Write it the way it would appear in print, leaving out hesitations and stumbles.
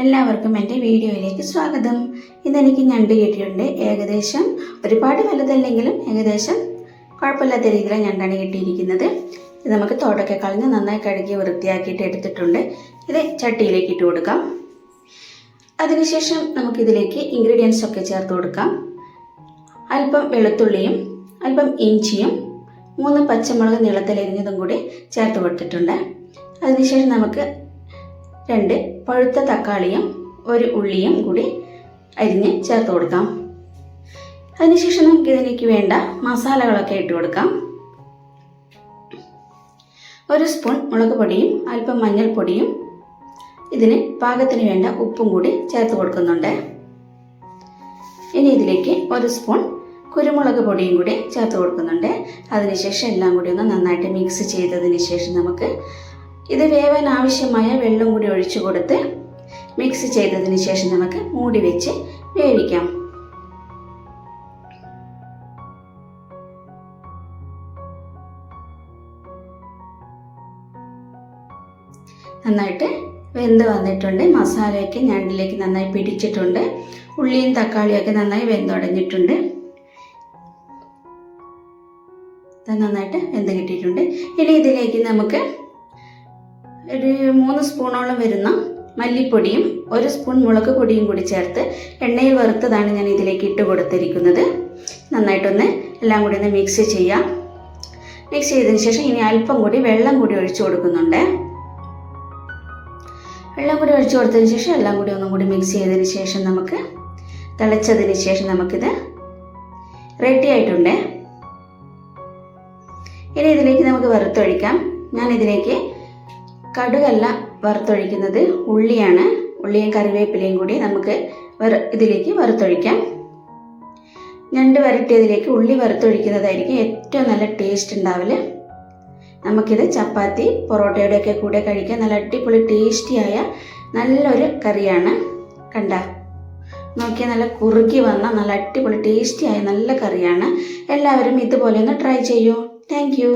എല്ലാവർക്കും എൻ്റെ വീഡിയോയിലേക്ക് സ്വാഗതം. ഇന്നെനിക്ക് ഞണ്ട് കിട്ടിയിട്ടുണ്ട്. ഏകദേശം ഒരുപാട് വലുതല്ലെങ്കിലും ഏകദേശം കുഴപ്പമില്ലാത്ത രീതിയിലാണ് ഞണ്ടാണ് കിട്ടിയിരിക്കുന്നത്. ഇത് നമുക്ക് തോടൊക്കെ കളഞ്ഞ് നന്നായി കഴുകി വൃത്തിയാക്കിയിട്ട് എടുത്തിട്ടുണ്ട്. ഇത് ചട്ടിയിലേക്ക് ഇട്ട് കൊടുക്കാം. അതിനുശേഷം നമുക്കിതിലേക്ക് ഇൻഗ്രീഡിയൻസ് ഒക്കെ ചേർത്ത് കൊടുക്കാം. അല്പം വെളുത്തുള്ളിയും അല്പം ഇഞ്ചിയും 3 പച്ചമുളക് നീളത്തിലരിഞ്ഞതും കൂടി ചേർത്ത് കൊടുത്തിട്ടുണ്ട്. അതിനുശേഷം നമുക്ക് 2 പഴുത്ത തക്കാളിയും 1 ഉള്ളിയും കൂടി അരിഞ്ഞ് ചേർത്ത് കൊടുക്കാം. അതിനുശേഷം നമുക്ക് ഇതിലേക്ക് വേണ്ട മസാലകളൊക്കെ ഇട്ട് കൊടുക്കാം. 1 സ്പൂൺ മുളക് പൊടിയും അല്പം മഞ്ഞൾപ്പൊടിയും ഇതിന് പാകത്തിന് വേണ്ട ഉപ്പും കൂടി ചേർത്ത് കൊടുക്കുന്നുണ്ട്. ഇനി ഇതിലേക്ക് 1 സ്പൂൺ കുരുമുളക് പൊടിയും കൂടി ചേർത്ത് കൊടുക്കുന്നുണ്ട്. അതിനുശേഷം എല്ലാം കൂടി ഒന്ന് നന്നായിട്ട് മിക്സ് ചെയ്തതിന് ശേഷം നമുക്ക് ഇത് വേവാൻ ആവശ്യമായ വെള്ളം കൂടി ഒഴിച്ചു കൊടുത്ത് മിക്സ് ചെയ്തതിന് ശേഷം നമുക്ക് മൂടി വെച്ച് വേവിക്കാം. നന്നായിട്ട് വെന്ത് വന്നിട്ടുണ്ട്. മസാലയൊക്കെ ഞണ്ടിലേക്ക് നന്നായി പിടിച്ചിട്ടുണ്ട്. ഉള്ളിയും തക്കാളിയൊക്കെ നന്നായി വെന്തുടഞ്ഞിട്ടുണ്ട്. നന്നായിട്ട് വെന്ത് കിട്ടിയിട്ടുണ്ട്. ഇനി ഇതിലേക്ക് നമുക്ക് ഒരു 3 സ്പൂണോളം വരുന്ന മല്ലിപ്പൊടിയും 1 സ്പൂൺ മുളക് പൊടിയും കൂടി ചേർത്ത് എണ്ണയിൽ വറുത്തതാണ് ഞാൻ ഇതിലേക്ക് ഇട്ട് കൊടുത്തിരിക്കുന്നത്. നന്നായിട്ടൊന്ന് എല്ലാം കൂടി ഒന്ന് മിക്സ് ചെയ്യാം. മിക്സ് ചെയ്തതിന് ശേഷം ഇനി അല്പം കൂടി വെള്ളം കൂടി ഒഴിച്ചു കൊടുക്കുന്നുണ്ട്. വെള്ളം കൂടി ഒഴിച്ചു കൊടുത്തതിന് ശേഷം എല്ലാം കൂടി ഒന്നും കൂടി മിക്സ് ചെയ്തതിന് ശേഷം നമുക്ക് തിളച്ചതിന് ശേഷം നമുക്കിത് റെഡി ആയിട്ടുണ്ട്. ഇനി ഇതിലേക്ക് നമുക്ക് വറുത്തൊഴിക്കാം. ഞാൻ ഇതിലേക്ക് കടുകല്ല വറുത്തൊഴിക്കുന്നത്, ഉള്ളിയാണ്. ഉള്ളിയും കറിവേപ്പിലയും കൂടി നമുക്ക് ഇതിലേക്ക് വറുത്തൊഴിക്കാം. ഞണ്ട് വരട്ടിയതിലേക്ക് ഉള്ളി വറുത്തൊഴിക്കുന്നതായിരിക്കും ഏറ്റവും നല്ല ടേസ്റ്റ് ഉണ്ടാവല്. നമുക്കിത് ചപ്പാത്തി പൊറോട്ടയുടെയൊക്കെ കൂടെ കഴിക്കാൻ നല്ല അടിപൊളി ടേസ്റ്റിയായ നല്ലൊരു കറിയാണ്. കണ്ട നോക്കിയാൽ നല്ല കുറുകി വന്ന നല്ല അടിപൊളി ടേസ്റ്റിയായ നല്ല കറിയാണ്. എല്ലാവരും ഇതുപോലെ ഒന്ന് ട്രൈ ചെയ്യൂ. Thank you.